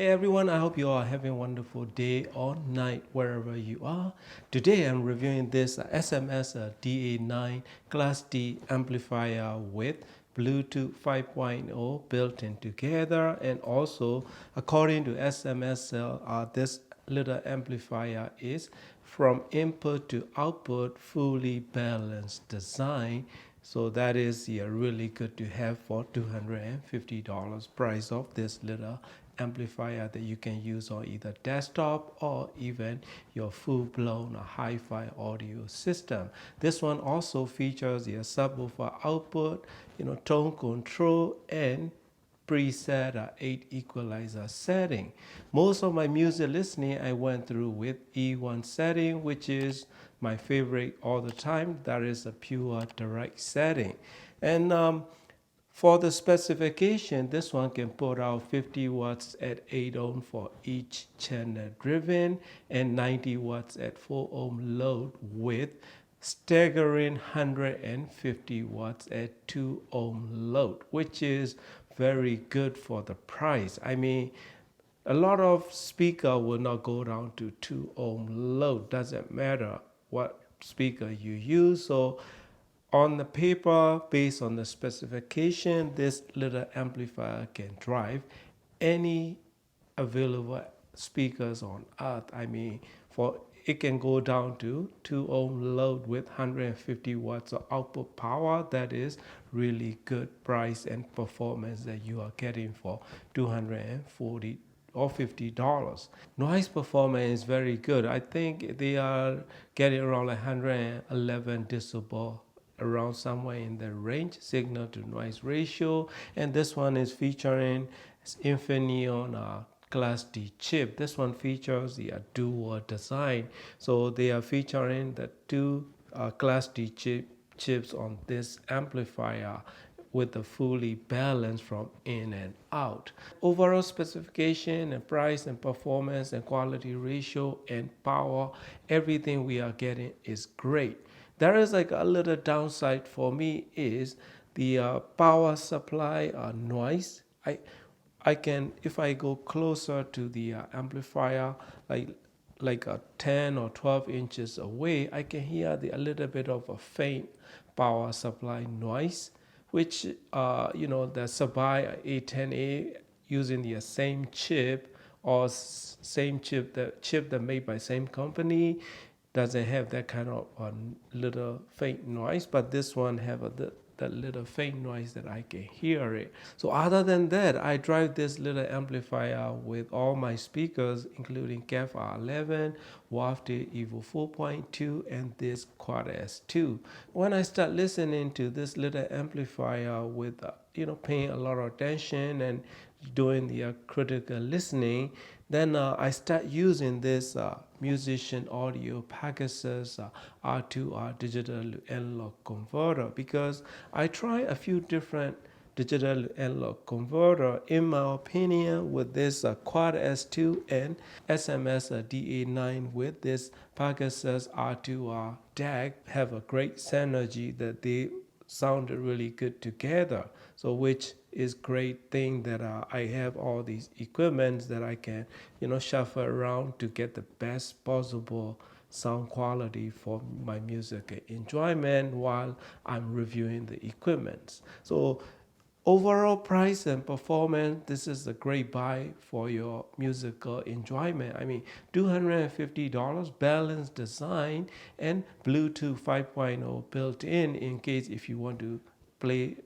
Hey everyone, I hope you are having a wonderful day or night wherever you are. Today I'm reviewing this S.M.S.L DA-9 Class D amplifier with Bluetooth 5.0 built in together, and also according to S.M.S.L, this little amplifier is from input to output fully balanced design. So that is really good to have for $250 price of this little amplifier that you can use on either desktop or even your full-blown hi-fi audio system. This one also features a subwoofer output, tone control, and preset 8 equalizer setting. Most of my music listening I went through with E1 setting, which is my favorite all the time. That is a pure direct setting. And for the specification, this one can put out 50 watts at 8 ohm for each channel driven and 90 watts at 4 ohm load with staggering 150 watts at 2 ohm load, which is very good for the price. I mean, a lot of speaker will not go down to 2 ohm load. Doesn't matter what speaker you use. So on the paper, based on the specification, this little amplifier can drive any available speakers on earth. I mean, for it can go down to 2 ohm load with 150 watts of output power. That is really good price and performance that you are getting for $240 or $50. Noise performance is very good. I think they are getting around 111 decibel, around somewhere in the range, signal to noise ratio. And this one is featuring Infineon Class D chip. This one features the dual design. So they are featuring the two Class D chips on this amplifier with the fully balanced from in and out. Overall specification and price and performance and quality ratio and power, everything we are getting is great. There is like a little downside for me is the power supply noise. I can, if I go closer to the amplifier, like a 10 or 12 inches away, I can hear a little bit of a faint power supply noise, which the Sabai A10A using the same chip or same chip, the chip that made by same company, doesn't have that kind of little faint noise, but this one have that little faint noise that I can hear it. So other than that, I drive this little amplifier with all my speakers, including CAF R11, Wafted Evo 4.2, and this Quad S2. When I start listening to this little amplifier with paying a lot of attention and doing the critical listening, then I start using this musician audio Pegasus R2R digital analog converter, because I try a few different digital analog converter. In my opinion, with this Quad S2 and S.M.S.L DA-9 with this Pegasus R2R DAC have a great synergy that they sounded really good together. So which is great thing that I have all these equipments that I can shuffle around to get the best possible sound quality for my music enjoyment while I'm reviewing the equipments. So overall price and performance, this is a great buy for your musical enjoyment. I mean, $250, balanced design, and Bluetooth 5.0 built in case if you want to play,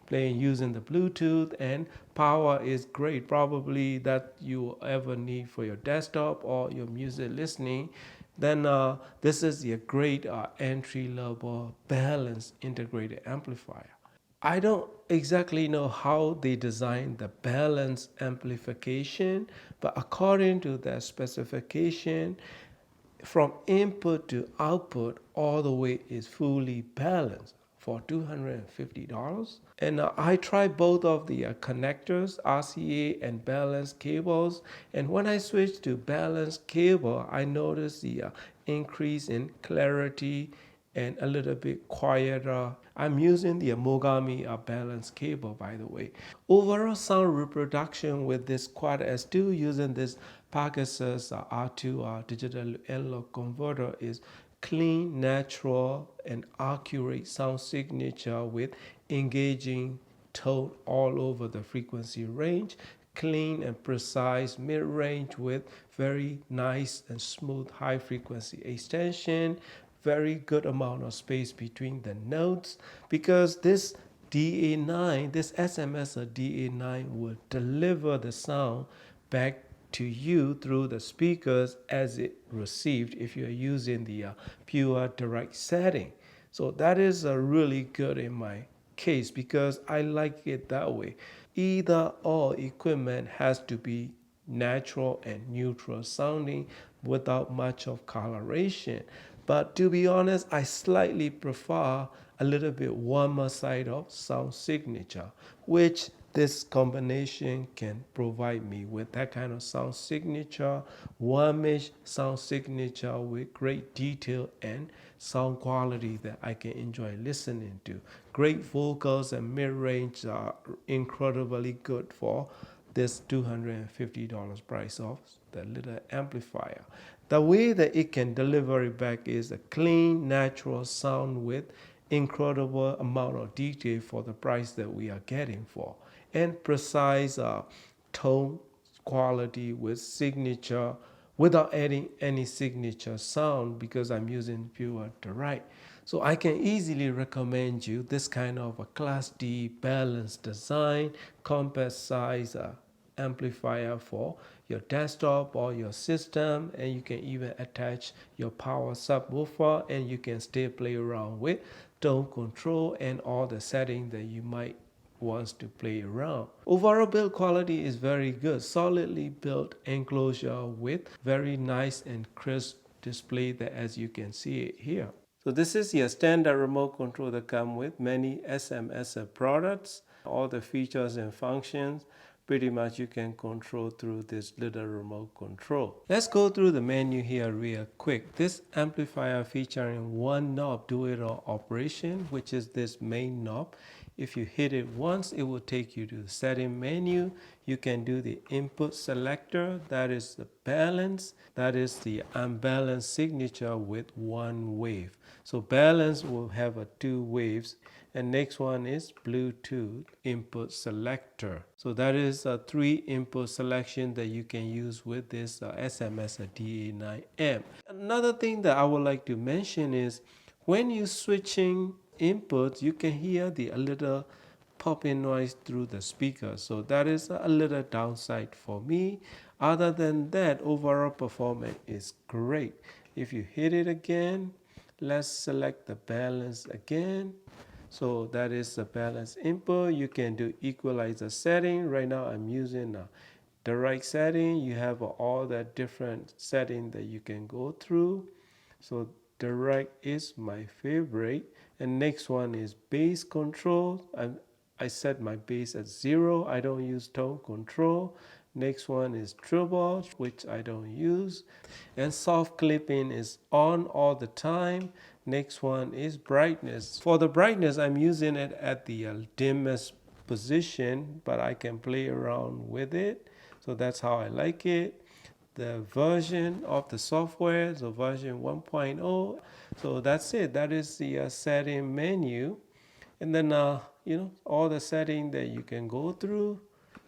playing using the Bluetooth, and power is great, probably that you ever need for your desktop or your music listening. Then this is a great entry-level balanced integrated amplifier. I don't exactly know how they designed the balance amplification, but according to their specification, from input to output, all the way is fully balanced for $250. And I tried both of the connectors, RCA and balanced cables. And when I switched to balanced cable, I noticed the increase in clarity and a little bit quieter. I'm using the Mogami balance cable, by the way. Overall sound reproduction with this quad S2 using this Pegasus R2 digital analog converter is clean, natural, and accurate sound signature with engaging tone all over the frequency range, clean and precise mid-range with very nice and smooth high frequency extension, very good amount of space between the notes, because this DA-9, this S.M.S.L DA-9 will deliver the sound back to you through the speakers as it received if you're using the pure direct setting. So that is really good in my case because I like it that way. Either all equipment has to be natural and neutral sounding without much of coloration. But to be honest, I slightly prefer a little bit warmer side of sound signature, which this combination can provide me with that kind of sound signature, warmish sound signature with great detail and sound quality that I can enjoy listening to. Great vocals and mid-range are incredibly good for this $250 price of the little amplifier. The way that it can deliver it back is a clean, natural sound with incredible amount of detail for the price that we are getting for, and precise tone quality with signature without adding any signature sound because I'm using pure direct. So I can easily recommend you this kind of a Class D balanced design, compact size amplifier for your desktop or your system, and you can even attach your power subwoofer, and you can still play around with tone control and all the settings that you might wants to play around. Overall build quality is very good. Solidly built enclosure with very nice and crisp display that as you can see it here. So this is your standard remote control that come with many SMSL products. All the features and functions pretty much you can control through this little remote control. Let's go through the menu here real quick. This amplifier featuring one knob do it all operation, which is this main knob. If you hit it once, it will take you to the setting menu. You can do the input selector, that is the balance, that is the unbalanced signature with one wave. So balance will have two waves, and next one is Bluetooth input selector. So that is a 3 input selection that you can use with this S.M.S.L DA-9 amp. Another thing that I would like to mention is when you're switching inputs, you can hear a little popping noise through the speaker. So that is a little downside for me. Other than that, overall performance is great. If you hit it again, let's select the balance again. So that is the balance input. You can do equalizer setting. Right now I'm using a direct setting. You have all the different settings that you can go through. So direct is my favorite. And next one is bass control. I set my bass at 0. I don't use tone control. Next one is treble, which I don't use. And soft clipping is on all the time. Next one is brightness. For the brightness, I'm using it at the dimmest position, but I can play around with it. So that's how I like it. The version of the software, so version 1.0. So that's it. That is the setting menu. And then, all the setting that you can go through.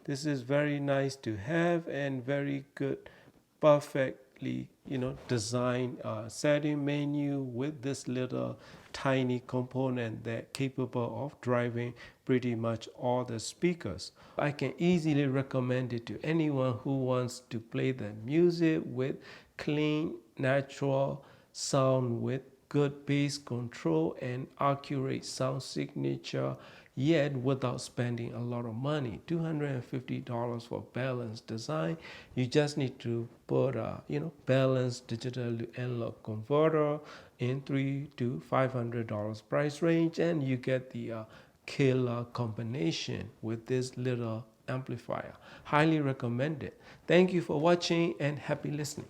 This is very nice to have and very good, perfectly, designed setting menu with this little tiny component that capable of driving pretty much all the speakers. I can easily recommend it to anyone who wants to play the music with clean, natural sound with good bass control and accurate sound signature, yet without spending a lot of money. $250 for balanced design. You just need to put a balanced digital to analog converter in $300 to $500 price range, and you get the killer combination with this little amplifier. Highly recommended. Thank you for watching and happy listening.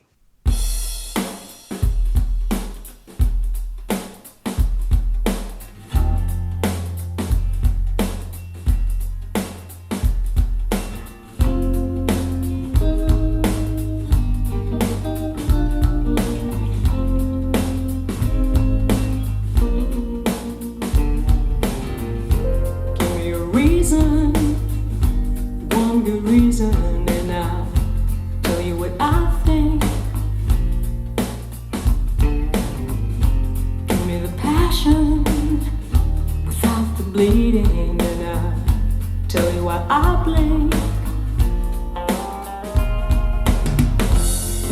reason, and I'll tell you what I think. Give me the passion without the bleeding, and I'll tell you why I blink.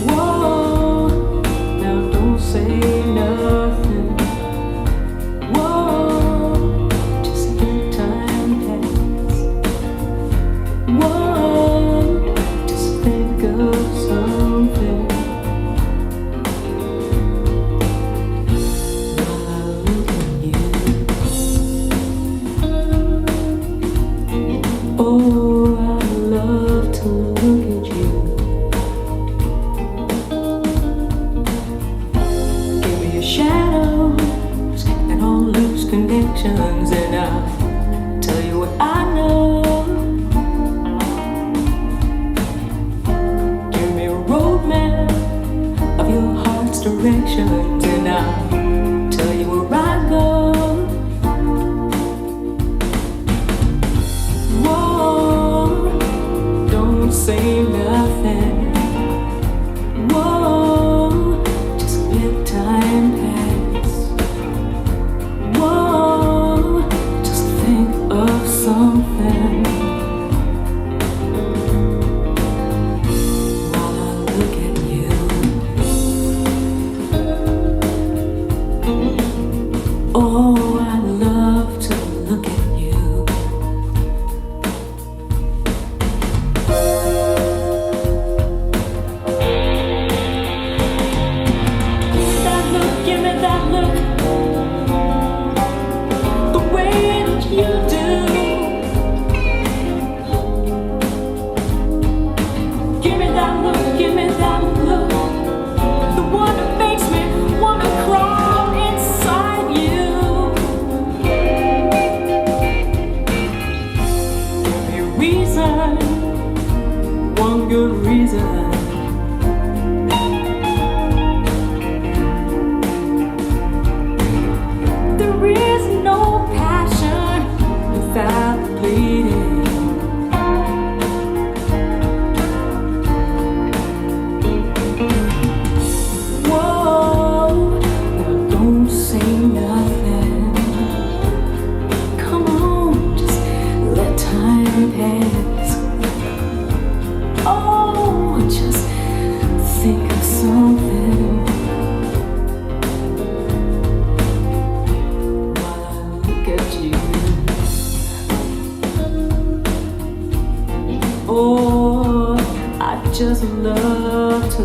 Whoa, now don't say nothing. Whoa, just let time pass. Whoa, just think of something. While I look at you. Oh, I love to look at you. Give me your shadows and all loose connections, and I'll tell you what I know. Give me a roadmap of your heart's directions, and I'll tell you where I go. Whoa, don't say nothing. Whoa, just let time pass. Whoa, just think of something. While I look at you. Oh, I love to look at you. That look, give me that look. The way that you do. Give me that look, give me that look. The one that makes me wanna crawl inside you. Give me a reason, one good reason. There is no passion without bleeding. Whoa, now don't say nothing. Come on, just let time pass. Oh, just think of something. While I look at you. Oh, I just love to